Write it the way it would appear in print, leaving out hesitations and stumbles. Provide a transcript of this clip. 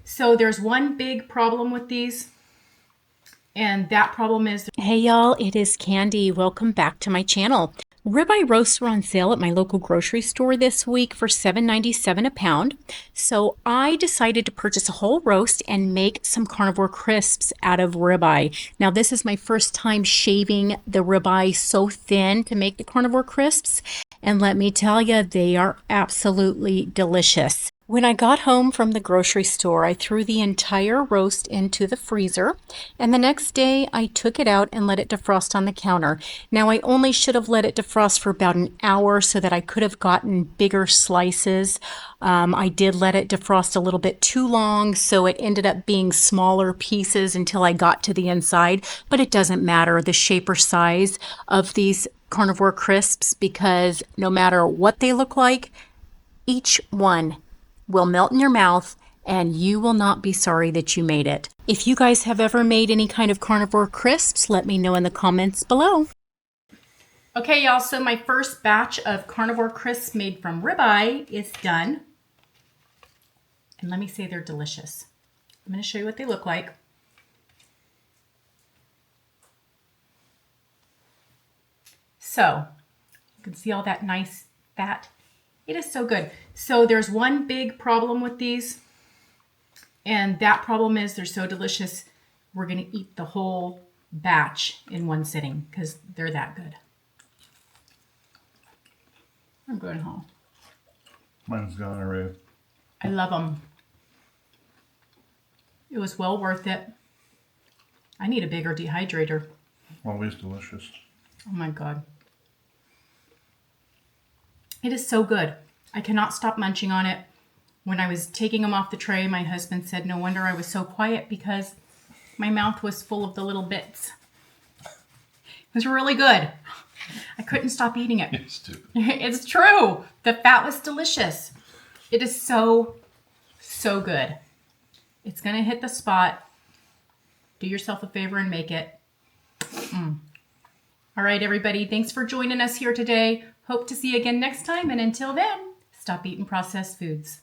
So there's one big problem with these, and that problem is... Hey y'all, it is Kandi. Welcome back to my channel. Ribeye roasts were on sale at my local grocery store this week for $7.97 a pound. So I decided to purchase a whole roast and make some carnivore crisps out of ribeye. Now this is my first time shaving the ribeye so thin to make the carnivore crisps. And let me tell you, they are absolutely delicious. When I got home from the grocery store, I threw the entire roast into the freezer, and the next day I took it out and let it defrost on the counter. Now I only should have let it defrost for about an hour so that I could have gotten bigger slices. I did let it defrost a little bit too long, so it ended up being smaller pieces until I got to the inside, but it doesn't matter the shape or size of these carnivore crisps because no matter what they look like, each one will melt in your mouth and you will not be sorry that you made it. If you guys have ever made any kind of carnivore crisps, let me know in the comments below. Okay, y'all, so my first batch of carnivore crisps made from ribeye is done. And let me say they're delicious. I'm going to show you what they look like. So, you can see all that nice fat. It is so good. So there's one big problem with these, and that problem is they're so delicious. We're going to eat the whole batch in one sitting because they're that good. I'm going home. Mine's gone already. I love them. It was well worth it. I need a bigger dehydrator. Always delicious. Oh my God. It is so good. I cannot stop munching on it. When I was taking them off the tray, my husband said, no wonder I was so quiet because my mouth was full of the little bits. It was really good. I couldn't stop eating it. It's stupid. It's true. The fat was delicious. It is so, so good. It's going to hit the spot. Do yourself a favor and make it. All right, everybody. Thanks for joining us here today. Hope to see you again next time. And until then, stop eating processed foods.